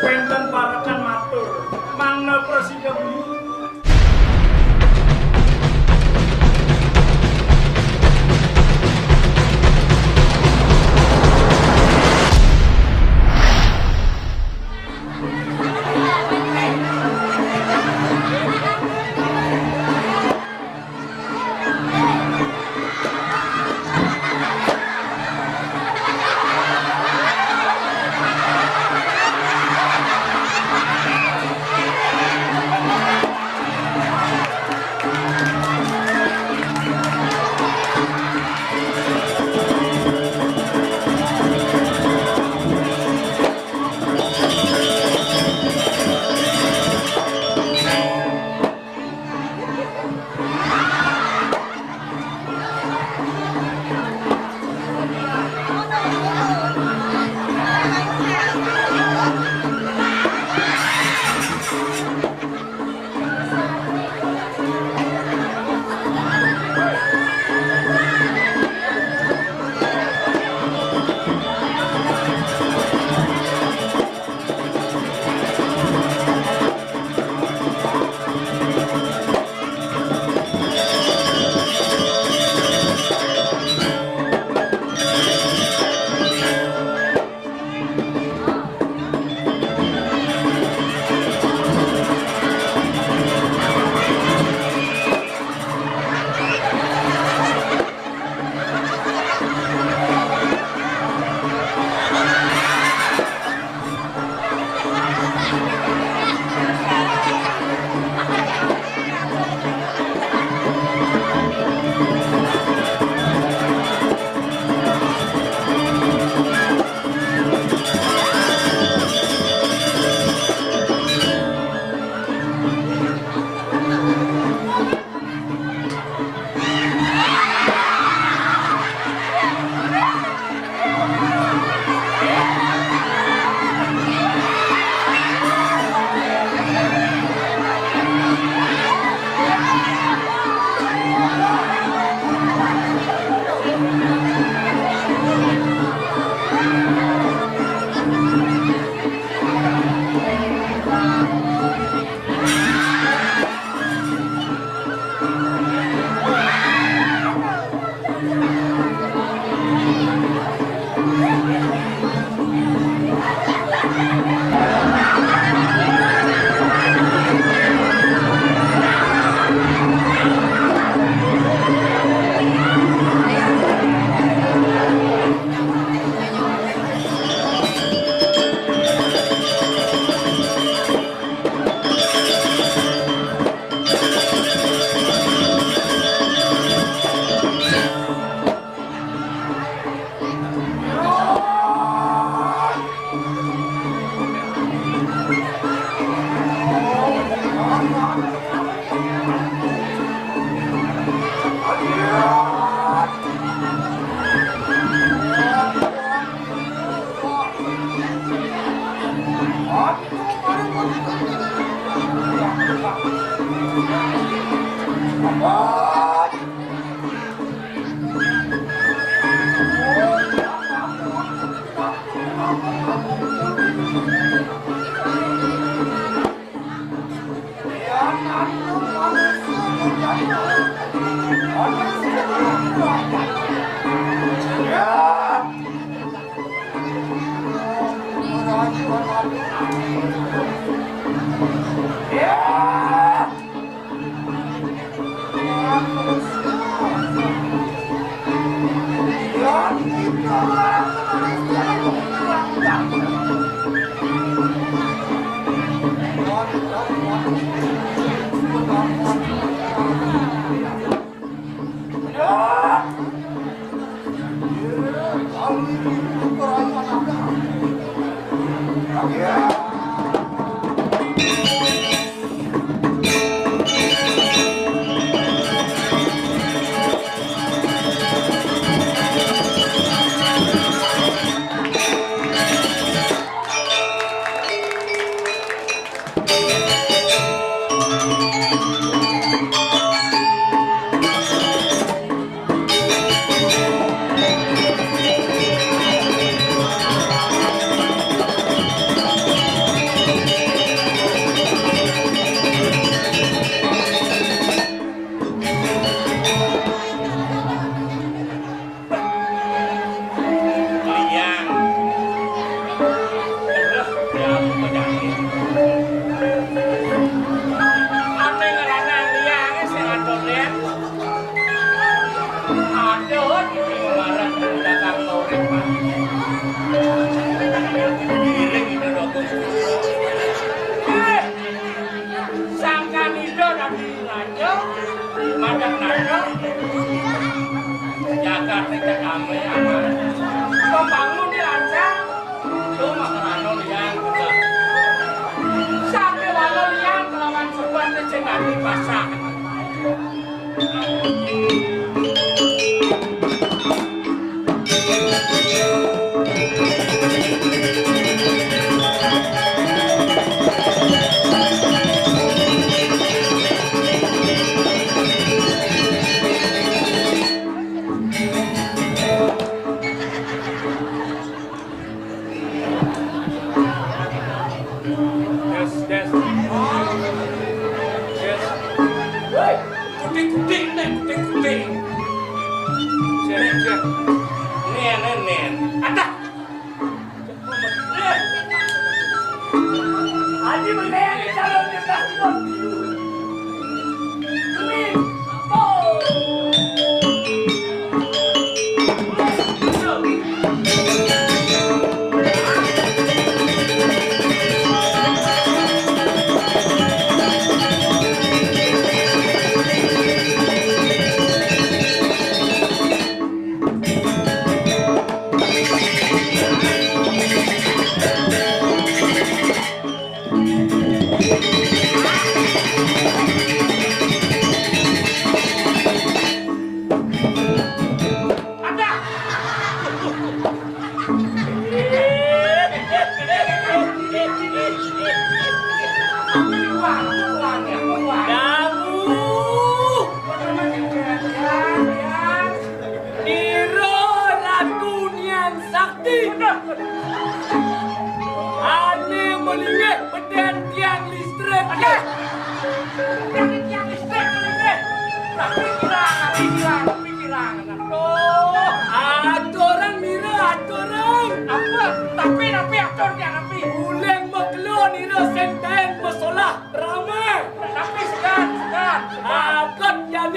Penten parakan matur. Mangga presiden. sing ati basah.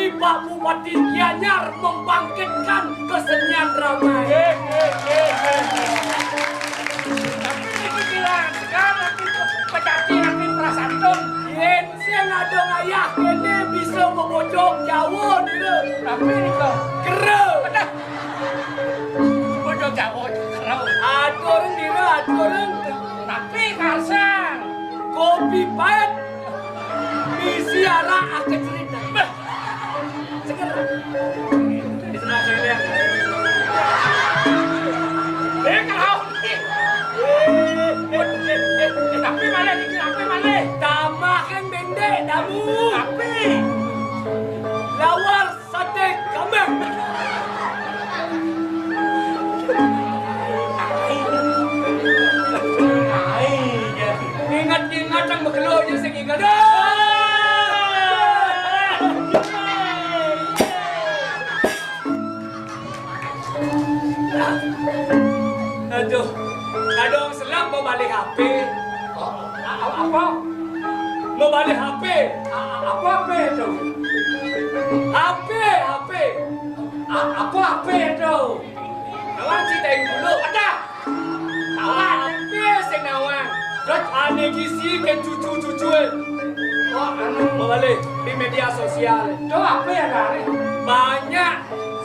Pak Bupati Gianyar membangkitkan kesenian drama. Tapi ini bilang sekarang itu pecati nanti prasantun. Yen sing ada ayah kene bisa membojok Jawa nih. Tapi ini kok kere. Bojok Jawa kere. Aturun dina aturun. Tapi kasang kopi pahit misi arah akan cerita. Seger. Di sebelah saya. Kau tapi mana ni? Tapi mana? Tamakan bendek damu. Tapi lawar sate kambing. Ingat-ingat yang berkeluarnya sehingga aduh, ada orang selam mau balik HP. Apa? Mau balik HP? Apa itu? HP. Apa HP itu? Nawang ceritain dulu. Ada? Nawang HP sing nawang. Terus aneh kisi ke cucu-cucu. Oh, mau balik di media sosial. Itu apa ya dari? Banyak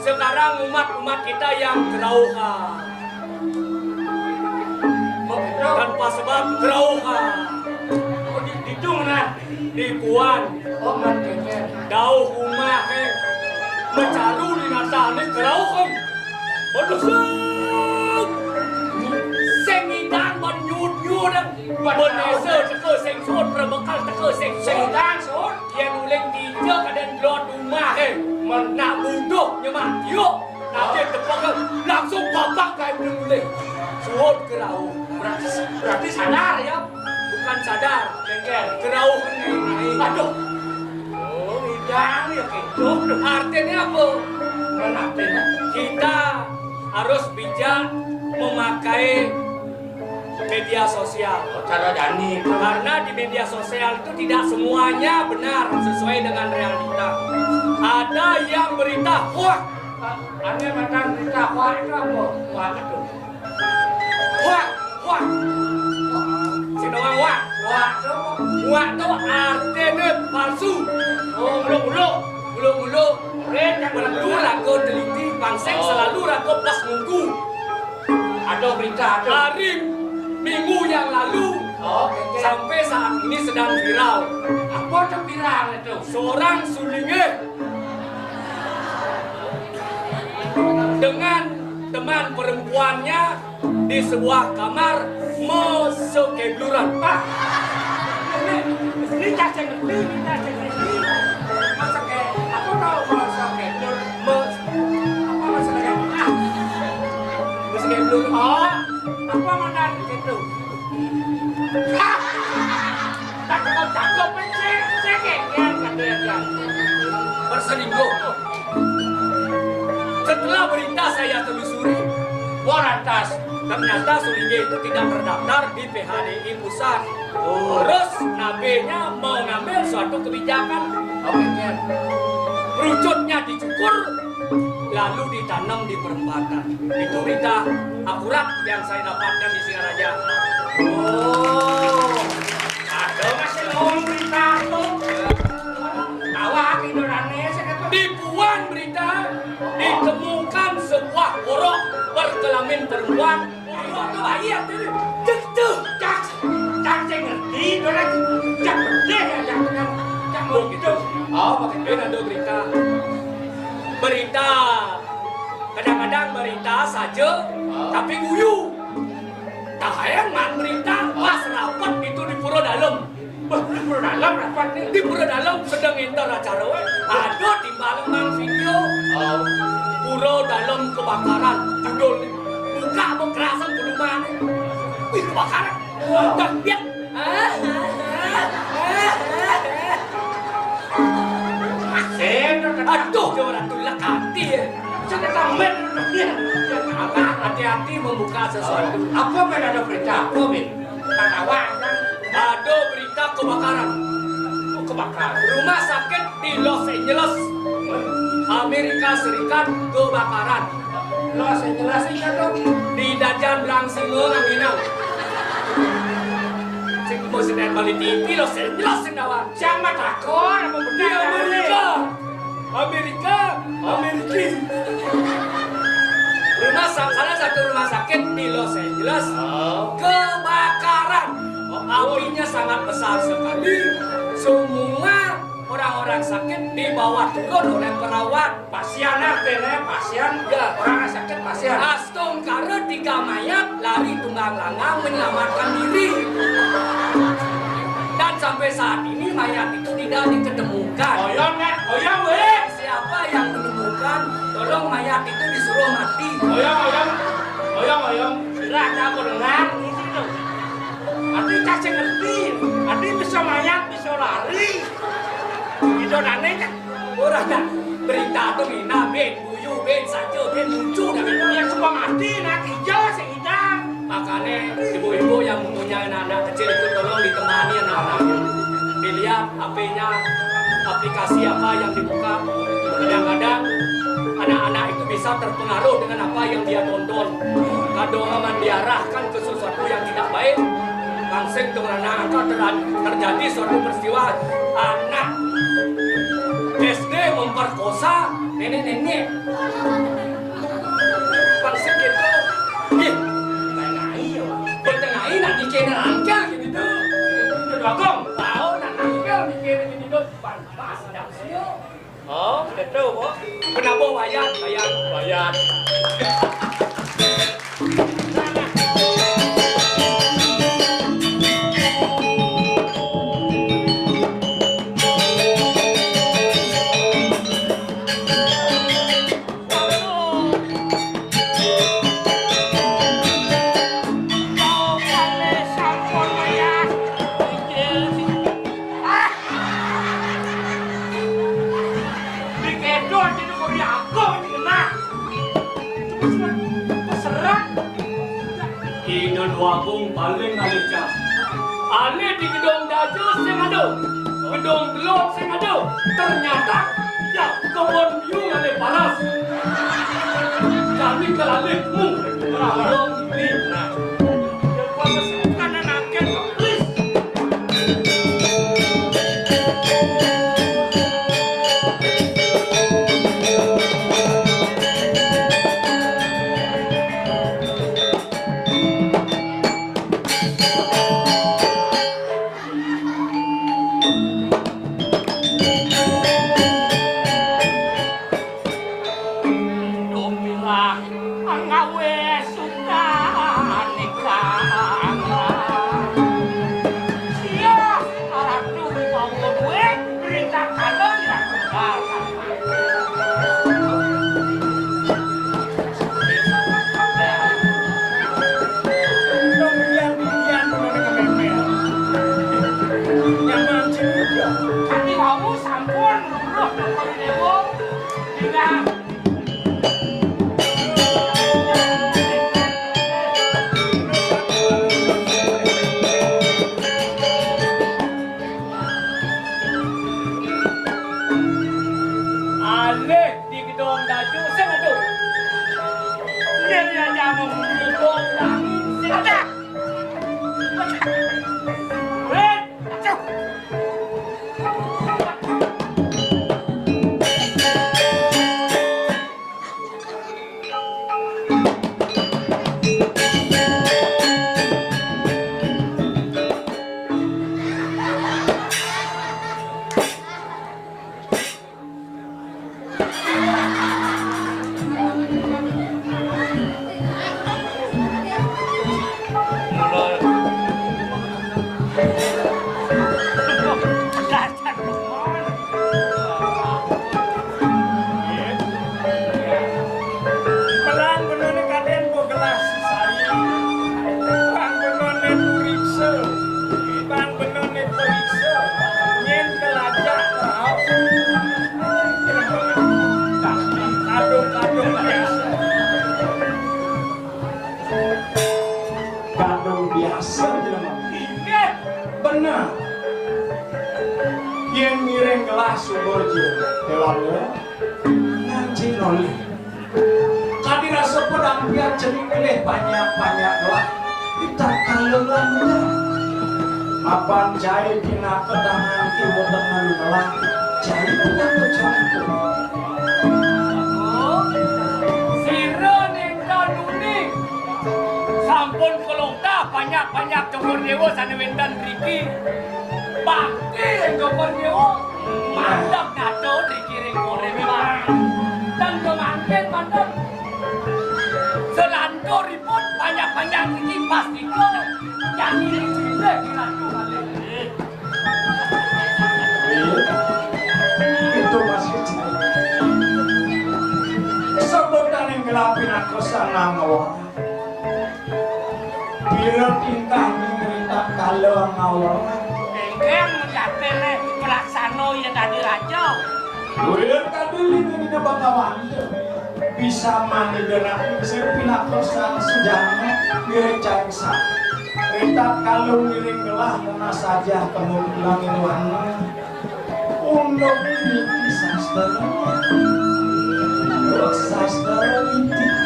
sekarang umat-umat kita yang terauha. Tanpa sebab terauha. Di mana? Di Puan. Oh, makanya. Dauh rumah mencaru di natane terauha. Berdusuk. Sengidan menyut-nyut. Bernese teke sengsut berbekal teke sengidan sut. Yang uleng tiga kadan gelot rumah nak bunuh nyemak yuk. Nanti tepakan langsung babak kayak mulai. Suhut kerau. Berarti sadar ya? Bukan sadar. Kerau naik. Aduh. Oh, hidang ya gitu. Artinya apa? Artinya kita harus bijak memakai media sosial. Cara Dani. Karena di media sosial itu tidak semuanya benar sesuai dengan realita. Ada yang berita hoax. Ada macam berita hoax itu apa? Hoax itu. Hoax. Sinawang hoax. Hoax itu artinya palsu. Oh, mulu. Perlu ragu teliti panseng selalu ragu pas nunggu. Ada berita. Hari Minggu yang lalu Sampai saat ini sedang viral. Apa tuh viral itu? Seorang sulingnya dengan teman perempuannya di sebuah kamar mesokebluran. Ini cacing ngerti, ini cacing ngerti. Masa kayak, aku tahu masa kayak apa masalahnya? Mesokebluran. Oh, apa mana gitu? Tak cakap sih, kayaknya katanya. Berselingkuh. Setelah berita saya telusuri, Warantas. ternyata sulingnya itu tidak terdaftar di PHDI pusat. Terus nabinya mau ngambil suatu kebijakan. Merucutnya dicukur, lalu ditanam di perempatan. Itu berita akurat yang saya dapatkan di Singaraja. Oh, ada masih ngomong berita tuh. Awak Indonesia kata. Di Puan berita ditemukan sebuah borok berkelamin perempuan. Borok itu bayi yang tadi. Cacing ngerti, orang cak bedeh ya, cak Begitu. Oh, Dan ada berita. Kadang-kadang berita saja, tapi guyu. Tak hayangan berita pas rapat itu di Pura Dalam. Di Pura Dalam rapat nih. Di Pura Dalam sedang enter acara ada di Malang video Pura Dalam kebakaran. Judul buka kekerasan perumahan. Wih, kebakaran. Dan dia aduh, orang tu lekati ya. Saya tamen Hati-hati membuka sesuatu. apa beda ada berita? Apa ben? Katawa kan Ada berita kebakaran. kebakaran. Rumah sakit di Los Angeles, Amerika Serikat kebakaran. Lo saya jelasin kan dong. Di Dajan Blangsingo Nanginang. Sing mau sedang balik TV Los Angeles sendawa. Siapa takut? Apa Di benar? Amerika. Salah satu rumah sakit di Los Angeles kebakaran. Apinya sangat besar sekali. Semua orang-orang sakit dibawa turun oleh perawat. Pasien pasien Ya. orang sakit pasien. Astung kare 3 mayat lari tunggang langgang menyelamatkan diri. Dan sampai saat ini mayat itu tidak diketemukan. Oyong kan? Oyong weh. Siapa yang menemukan? Tolong mayat itu disuruh mati. Oyong. Sudah ada aku dengar di situ. Arti cacing ngerti. Arti bisa mayat, bisa lari. Itu aneh kan? Orang dah berita tu mina ben buyu ben saja ben lucu dah ben. Yang suka mati nak hijau sehidang. Makanya ibu-ibu yang mempunyai anak kecil itu tolong ditemani anak-anaknya. Dilihat HP-nya, aplikasi apa yang dibuka. Kadang-kadang anak-anak itu bisa terpengaruh dengan apa yang dia tonton. Kadang-kadang diarahkan ke sesuatu yang tidak baik. Langsung dengan anak terjadi suatu peristiwa anak SD memperkosa nenek-nenek. Langsung gitu. Ih, bertengahi nak dikena angkel gitu tuh. Bagong, tahu nak angkel dikena gitu tuh. Pas dah sio. Oh, betul kok. Kenapa wayat? Idul Wagung paling alicah. Ale di gedung daju sing ada. Gedung gelap sing ada. Ternyata ya kebun biu ale panas. Kami kelalitmu. Orang ini. Kanan angkat kok, please. Nah, yang miring gelas subur jiwa Dewala nanti noli kadi rasa pedang biar jenik kelih banyak-banyak gelas kita kalau lama mapan jahit kina pedangan ibu dengan gelas jahit punya kecantum sampun kelongda banyak-banyak jongkor dewa sanewendan riki bakti jongkor dewa mandap nato riki ringkore memang dan kemanten mandap selando ribut banyak-banyak riki pasti ko yang ini cinta kilandu itu masih jahit sebentar yang gelapin aku sana ngawang bila tingkah memerintah kalau ngawal Engkeng menjatene pelaksana ya tadi raja. bila tadi ini debat kawan bisa mandi dengan bisa pinakosan sejarahnya direncang sah kita kalau ngiring gelah mana saja kamu bilangin warna untuk ini sastra ini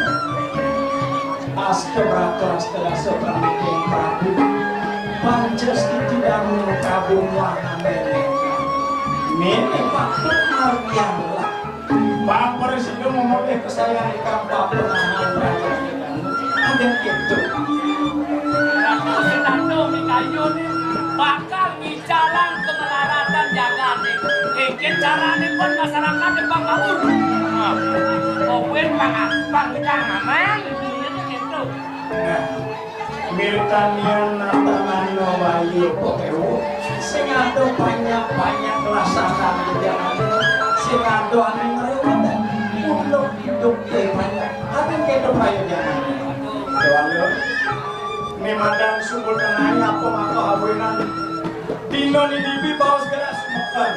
Aska beratur setelah seperti yang Prabu Panjas tidak mengkabung warna mereka Mene Pak Margianlah Pak Presiden memulai kesayangan kapal penahan raja ada itu Ratu Sedando Mikayu nih bakal ngicalang kemelaratan jagane mungkin carane pun masyarakat Jepang Mawur Owen pang jangan Nah, Mirtanian Natanano Bayu Pokeu sing ado banyak-banyak lasanan jangan sing ado ane ngerewatan untuk hidup banyak akan kita bayu jangan Dewalu Nimadang sumber kenanya apa maka hawinan Dino ni dibi bawa segala semukan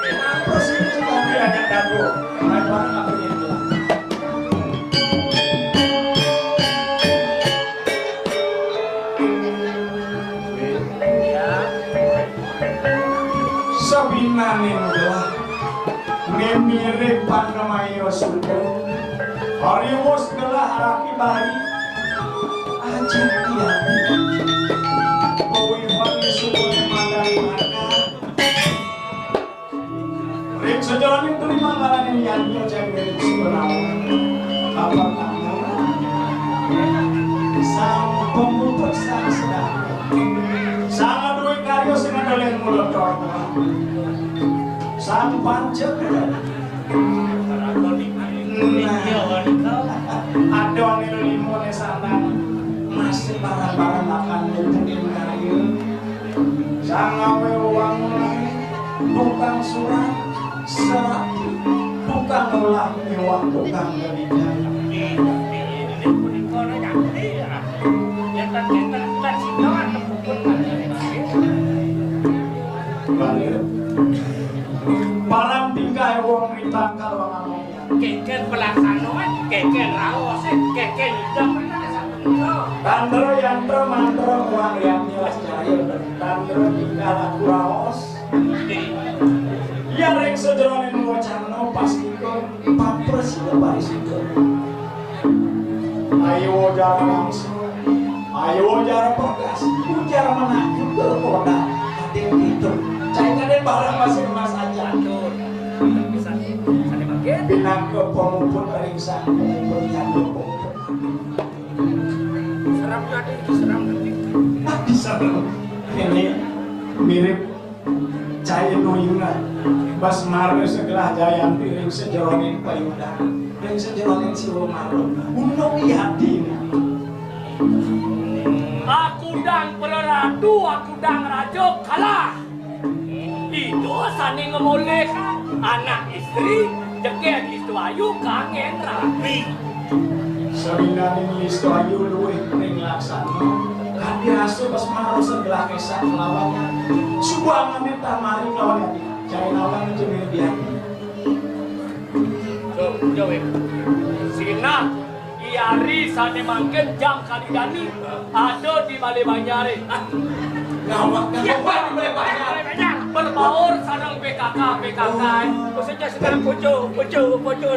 Kenapa sih mobil agak dagu Main barang aku ini Sabinanin gelah Memire Pandamayo Sudo Hariwos gelah haraki bayi Aja tidak Bawi wani suku memandang mana Rik sejalan itu lima ngalan yang yanyo jenggelik sebenarnya Apa kamu Sang pemupuk sang sedang Sang duwe karyo sing ndolen mulut torna Sang pancet Adon itu limone sanang masih barang-barang akan nyebutkin kayu Sang awe uang mulai tukang surat serati tukang ulang mewah tukang gelidan Parang tingkah wong ritang kalau ngomongnya Keken pelaksanaan, keken rawos, keken hidup Tandro yantra mantra uang yang nyelas jaya Tandro tingkah laku raos Ya ring sejeronin ngocano pasti ke pampres ya baris itu Ayo jara langsung Ayo jara pegas Ujar menakut ke koda Hati itu Cai kaden barang masih mas aja bisa dipakai Binang ke pengupun ringsan Pengupun jatuh pengupun Seram tadi, seram nanti bisa belum ini mirip cai nuyungan bas maru segelah jayanti ring sejeronin payuda ring sejeronin siwo maru untung yakin aku dang pereratu aku dang rajo kalah itu sani ngemoleh anak istri jegek istu ayu kangen rapi Sabinanin listo ayu luwih ring laksana kan dihasil bas maru segelah kesan lawannya subangannya tamari lawannya cai lawan jenis biar Jowe Sina Iari sane mangken jam kali dani ada di Bale Banyare ngawak kan PKK. Khususnya sekarang poco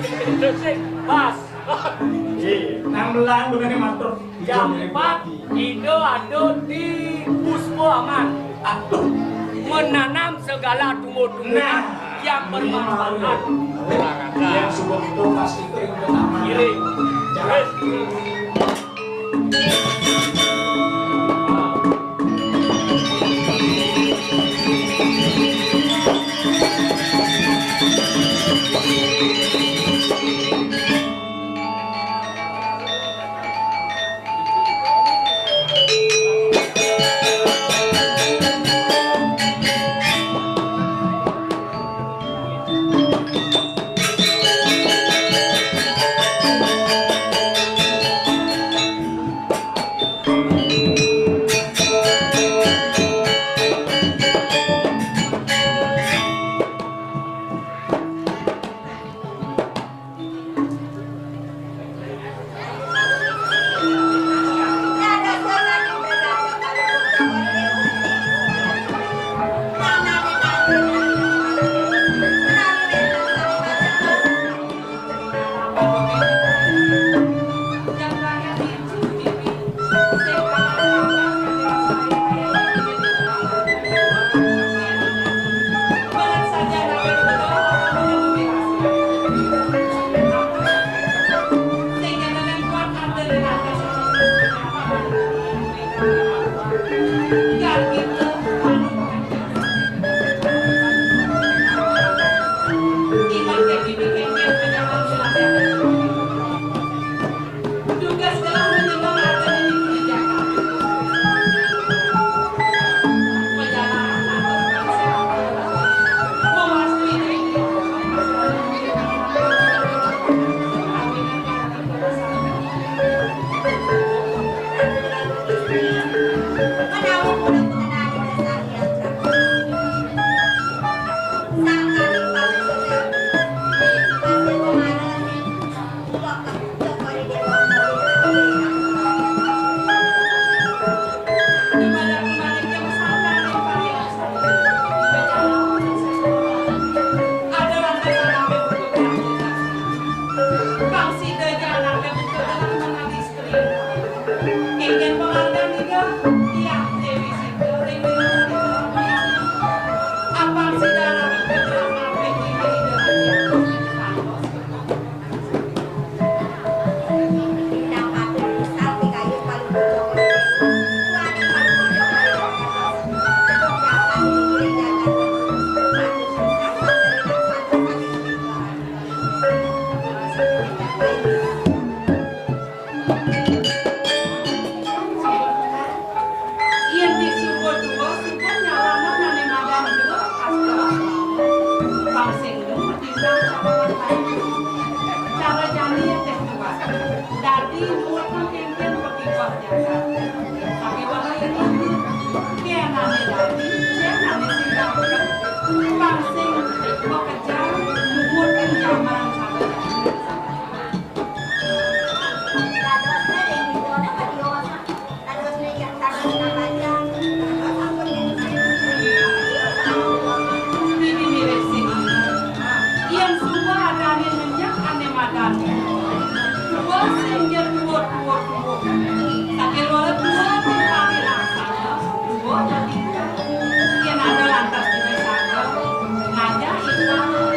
di Bas. Nang melang begini matur. Yang 4, Indo ado di Puspo Aman. Atuh. Menanam segala tumbuh-tumbuhan yang bermanfaat. Yang subuh itu pasti kering pertama. Kiri. Jalan. Yang ada lantas di sana, ngajak itu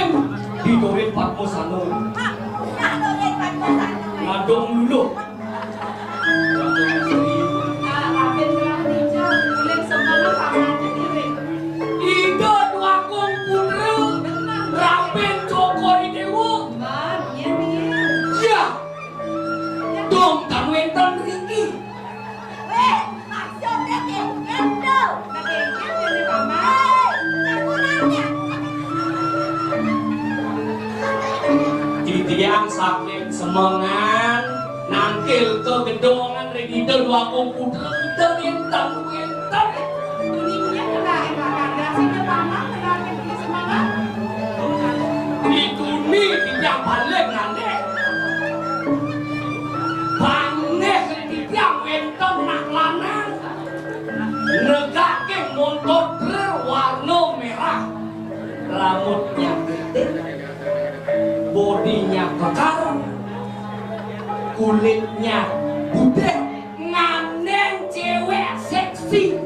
Neng didorin Patmo Sano. Ngadong dulu. Ida dua kong putra Raben Joko Idewo. Ya. Dong kan wenten Riki. Titiang saking semangan nangkil ke gedongan Ida dua kong putra Ida wenten. Itu nih tidak balik nanti. Bangnya tidak wenten nak lanang. Negake motor berwarna merah. Rambutnya putih, bodinya kekar, kulitnya putih, nganeng cewek seksi.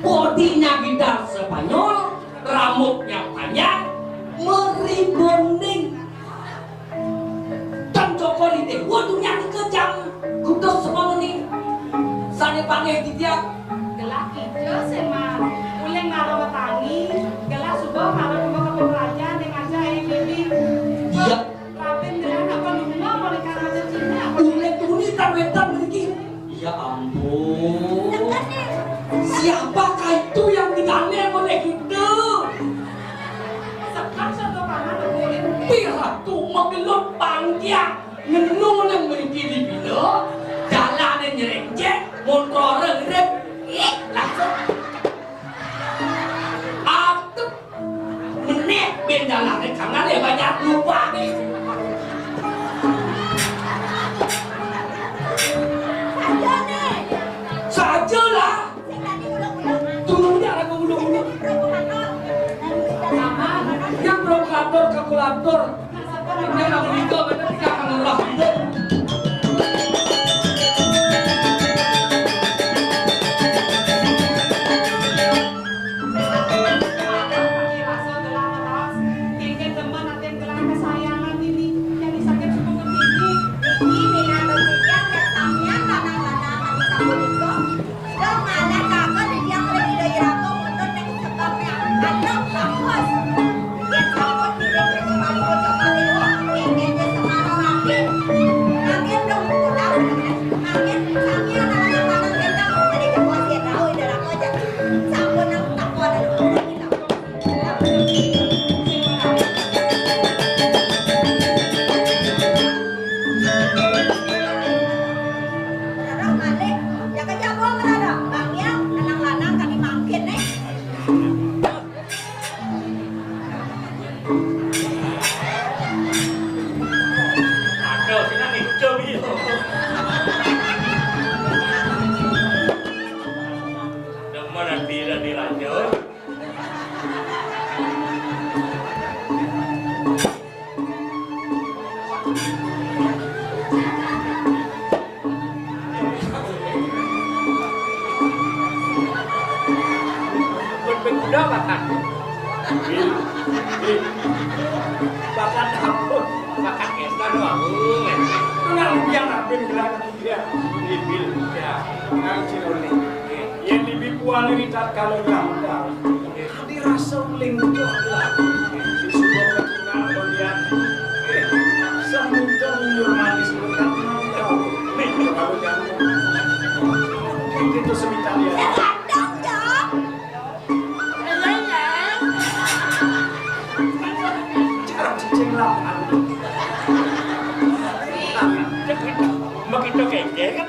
Bodinya gitar Spanyol, rambutnya panjang, meribonding. Dan Joko Rite, waduh nyanyi kejam, kudos semua ini. Sani panggil dia. Gelak hijau sama uleng naro wetangi, gelak subuh naro ke raja yang aja bibi. Iya. Raben gelak apa lumba boleh karena aja Cina. Uleng tuni wetan lagi. Ya ampun. Siapakah itu yang ditanya oleh kita? Sekap satu panah boleh. Pihak tu mengelut panggiang ngenung yang memiliki di bina jalan yang nyerenjek motor ngerep langsung atau menit ben jalan yang kanan ya banyak lupa nih sajalah turunnya aku ulang-ulang yang proklator kalkulator ini orang itu benar tidak akan lelah hidup. Udah makan. Makan apa? Makan kita doang. Kenal yang Raben gelakan dia. Ibil ya. Ngancil oleh. Yang lebih kuat dari kalau gambar. Hadi rasa uling itu adalah sebuah kecintaan kalian. Semudah minum manis berkat kau. Kalau jangan itu sebentar ya. Cara cicing lapan. Begitu kengke kan?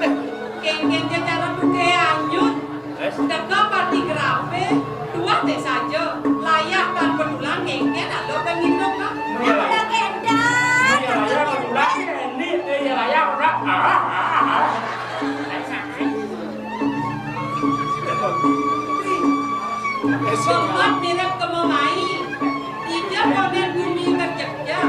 Kengkengnya cara buke anyut. Teka parti grafe, dua teh saja. Layak kan pedulang kengke lalu pengen dong kan? Raya kedulang ini raya orang Sobat mirip kemamai. Tidak konen bumi kerja.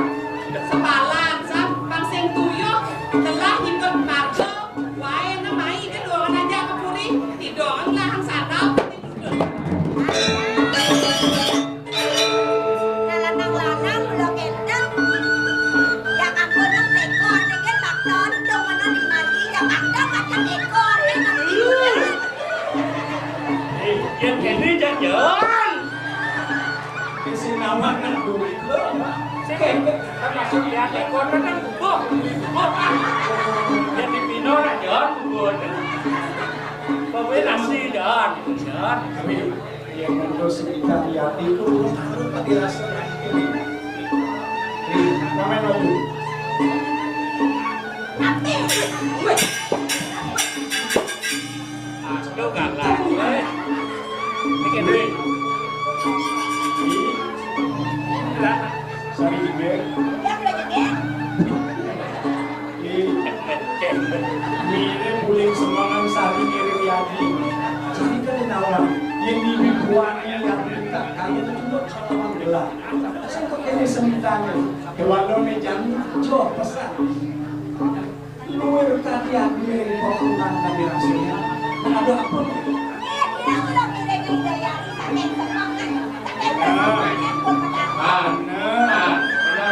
Sepalan sah pangseng tuyuk telah nyimpen marco. Wae namai kedua aja kepuri. Tidongan lahang sadap. sinawan nak duit lo. Termasuk dia tekon kan bubuk. Dia di Pino nak jalan bubuk. Bapak nasi jalan. Kami yang mendos sekitar hati itu harus dirasa ini. Kami nunggu. Lu galak. Bikin duit. Sari Iber. Mire puling semangat sari ngirim yadi. Jadi kan nawar yang dibuatnya yang minta kaya itu cuma kalau gelar. Saya kok ini semitanya. Kewalo mejan coba pesan. Luar tadi aku ngirim potongan kami rasanya. Ada apa?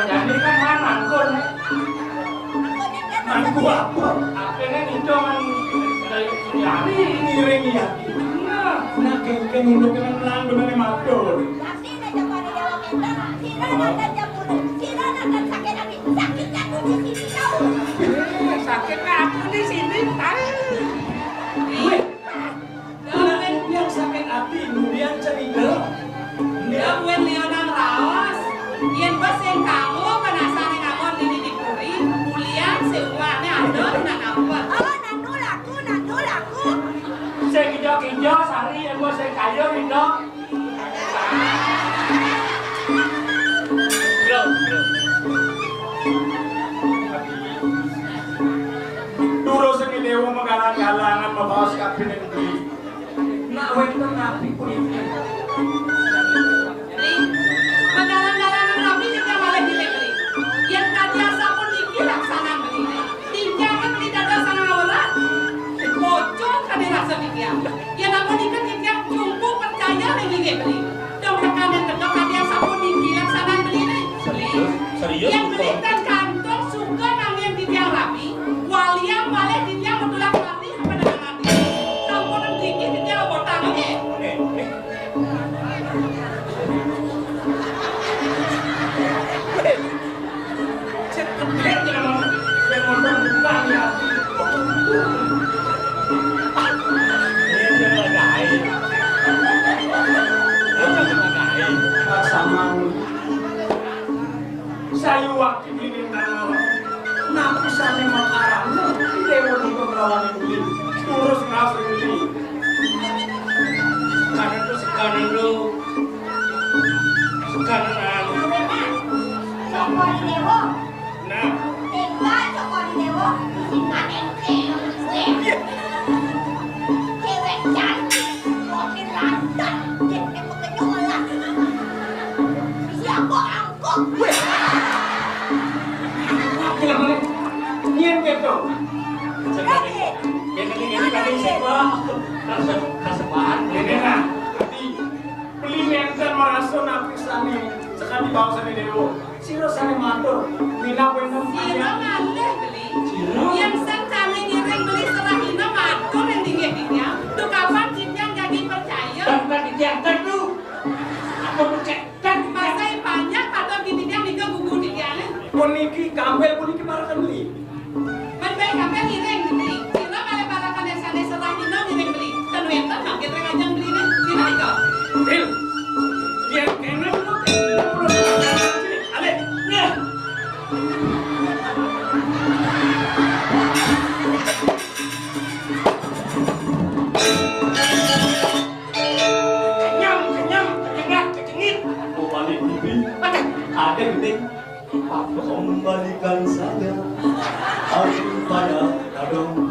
Jadi kan mana angkun? Aku apa? Akhirnya itu kan dari Ngiring yadi. Nah kengkeng untuk yang melandu dari matur. sakitnya aku di sini. Yang sakit hati kemudian cerita. Dia buat Leonang rawas. Yen pas yang kamu penasaran kamu ini dikuri, kuliah seuangnya ada nak apa? Oh, nandu laku. Saya kijo sari yang bos saya kayo kijo. Duro sa dewa magalang-galangan mabawas kapin ng beli. Nawin na natin po yun. Magalang-galangan rapi juga malah dibeli. Yang kadiasa pun dikilang sana beli. Tinggal kan tidak ada sana orang. Bocor kan dirasa dikilang. Yang namun ikan tinggal jumbo percaya lagi beli. Dan tekanan kedok kadiasa pun dikilang sana beli. Serius? Yang beli dan kantong suka nang yang dikilang rapi. Waliang malah dikilang betulan rapi pada nanti. Sampun yang dikit dikilang botang lagi. Sayu waktu ini tanah. Nabi sana makarang. Dewa di pemelawan ini. Terus ngasih ini. Sekarang lu. Nyen gitu. Ini kali semua. Kasebaan. Ini nah. Beli nenten merasa nabi sani. Sekali bawa sani dewa. Siro sani matur. Mina benem. Siro ngalih beli. Yang sencane ngiring beli serah ino matur yang tinggi-tinggi. Tuh kapan jinjang jadi percaya? Dan didiamkan tu. Aku cek dan Masa yang banyak atau gini-gini nika gugu dikialin. Puniki kambel puniki marah beli. Menbaik kapan ngiring beli. Siro malah balakan yang sana serah ino ngiring beli. Dan wenten makin rengajang beli nih. Siro iko. Bil. Dia kena lu. Ale. Ya. Ada penting kembalikan saja aku pada kadung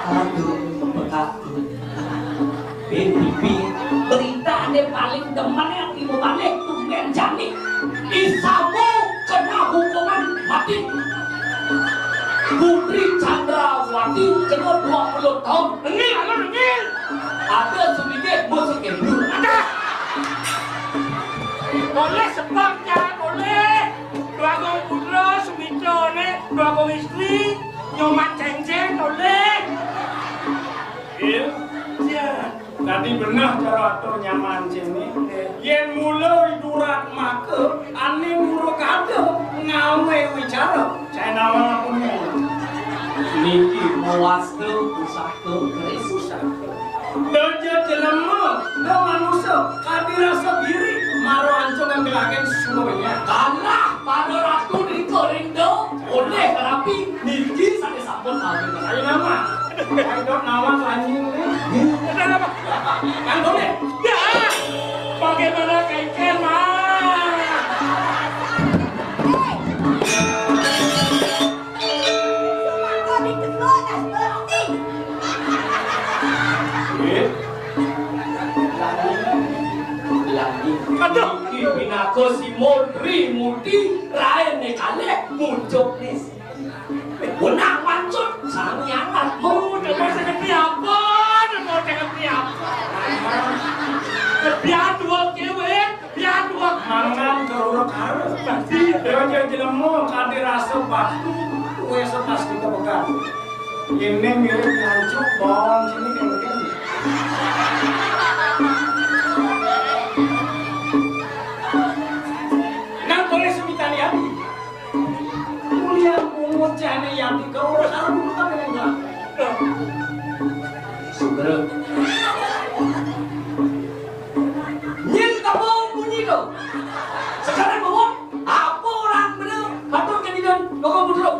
aku BTV Berita ada paling demen yang ibu balik tumben jani. Isamu kena hukuman mati. Putri Chandrawati kena 20 tahun. Dengil. Ada sedikit musik dulu. Ada. boleh sebabnya boleh. Dua kong putra Sumitra ne, dua kong istri nyomat ceng-ceng boleh. Il, Ya. Jadi benar cara atur nyaman sini. Yen mulai durak make, ane muruk kado ngawe wicara. Saya nama punya. Niki mawastu pusaka keris. Dojo jelema, do manusia, kadirasa diri, maro ancung yang gelaken semuanya. Kalah pada ratu di Korindo oleh terapi niki saya sampun alih. Saya nama, saya dok nama anjing ini. Kan boleh? Ya. Bagaimana kaitkan mah? Aduh, binako si Modri Mudi Raen ne kale muncul nis. Unang mancut sang yangat Mau coba seperti apa? Mau seperti apa? Biar dua cewek, biar dua Mangan dorok harus. Dojo jelema kadirasa batu, wes pasti kepegang. Ini mirip ngancuk bawang sini kayak begini. Nang boleh semitani hati. Mulia umur jane yang di kau harus bukan enggak. Sugero. nyin kabung bunyi do. Sekarang bangun, apa orang bener batur kedidan lokal budruk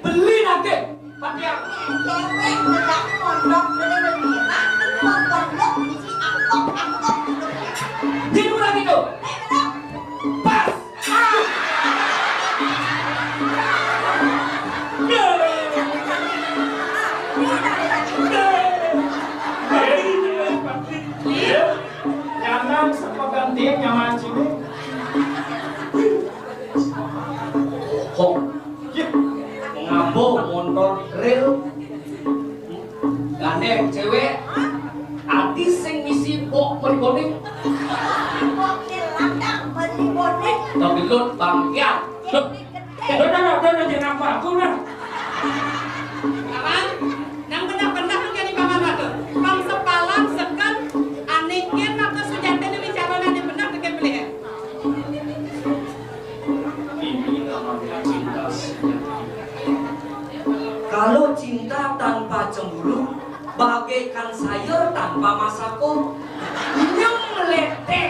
beli nanti. Patiak. Cewek bedak mondok bener-bener mondok isi angkok. Jin ulang itu. Pas. Nyaman sama ganti nyaman sini. Kok ngambo motor rel gandeng cewek ati sing misi bok meribone Kok dilandang beli bonek. tapi lut bangkian Udah jangan apa aku lah. Paman, nang benar-benar kan paman waktu. Pang sepalan sekan anikin waktu sujatan ini calon yang benar dengan beli. Ini namanya cinta. Kalau cinta tanpa cemburu, bagaikan sayur tanpa masako, nyem meletek.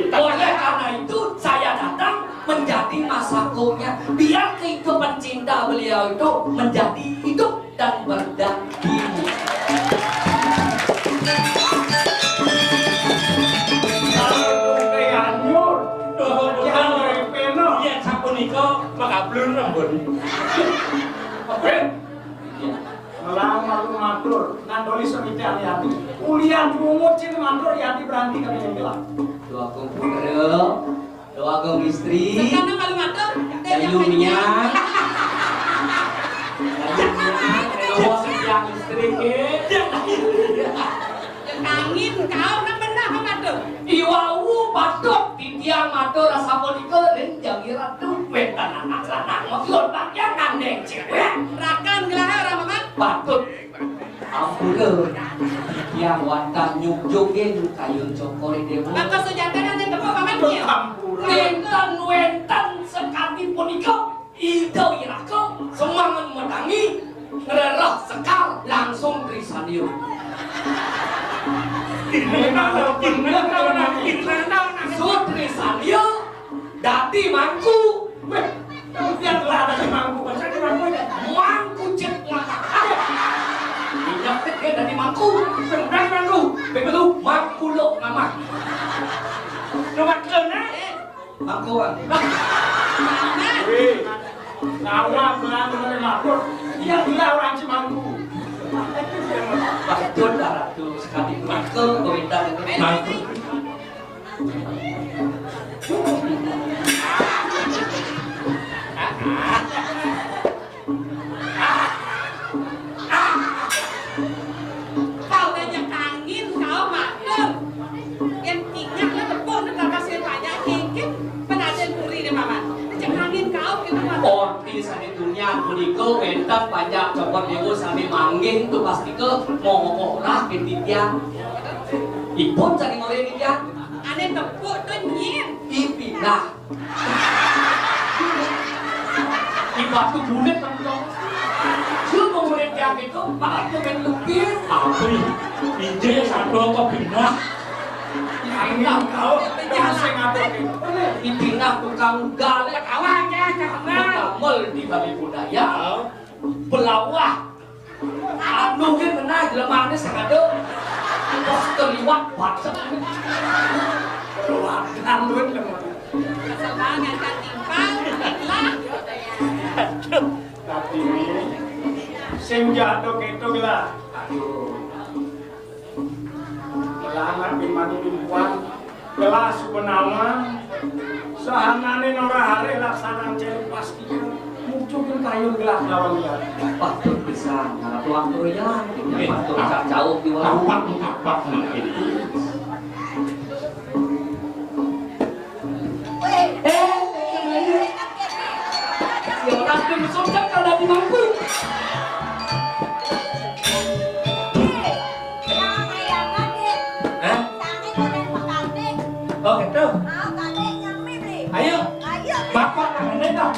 Oleh karena itu saya datang menjadi masakonya biar kehidupan cinta beliau itu menjadi hidup dan berdampingan. Iya, sapu niko makablun rambut. Melamar matur, nandoli semite hati. Kuliah umur cini matur yati berhenti kami yang bilang. doaku putra, doaku istri, Sekarang kalau matur, kayu minyak, doa setiap istri ke. angin kau nang benar kau matur. Iwawu patok titiang matur rasa polike renjang iratu wetan anak lanang maksud bagian ngandeng cewek Rakan gelar orang paman. patut Ampura, yang wantan nyugjogin kayun cokori dewa. Maka sujatan yang tepuk paman dia. wenten sekali punika ide irako semangat medangi ngererah sekal langsung trisaniu Sutri Sanyo dadi mangku Yang telah ada di mangku, bahasa di mangku ini. mangku cek ngakak minyak teke dadi mangku sendang mangku begitu mangku lo ngamak Nomor kena. Mangkuan. Wih, nama belang bener matur. Yang bilang orang Cimangku. Betul darah tuh sekali mangku komentar mangku. Kau banyak angin kau matur. Yang ingat lah tepuk nak kasih banyak kikit. Penaden puri ni paman. Banyak angin kau kita matur. Orti sani dunia Panjenengan punika wonten panjang cokot dewa sami manggih tu pastike mongko ora ketidian. Ipun saking ora ketidian. Ane tepuk tuh nyin. Ipinah. Ibatu bulet teman-teman. Cuma murid yang itu malah pengen lebih. Apri, injil satu kok genah. Ayam kau yang sing ngatur Ipinah tukang galak kawan ya kenal. damel di bali budaya. Belawah. Anu ge kena jelemane sakade. Terus terliwat bangsat. Keluarkan lu Kesebangan kan timpang. Lah. Tapi sing jatuh ketok lah. Aduh. Melangat bimani bimpuan kelas penawa sahanane nora hari laksanaan celi pasti muncul kayu gelas lawan dia. Patut bisa ngarap tuang Troyan. Patut cak jauh di warung. Tapak ini. Ya orang pun sojak kalau di mampu. Oh gitu. Ayo, bapak kangen dong.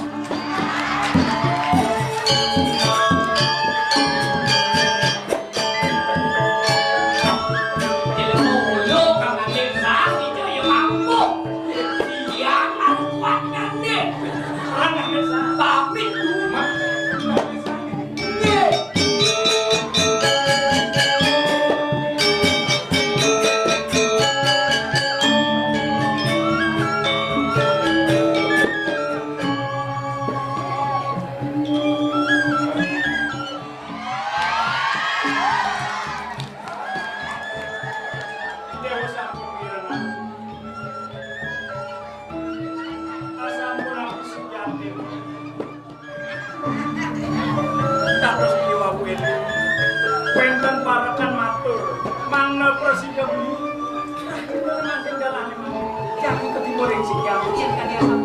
Ilmu mulo kang ning sakti yo mampu. Dia manfaatnya nih. Anak desa Pamit rumah. dewa sampun kirana. Asampun aku sejatin. Terus jiwa kuili. Wenten parakan matur. Mana presiden ini? Kita tinggalan. Yang ketibur yang sekian. Yen kan dia sama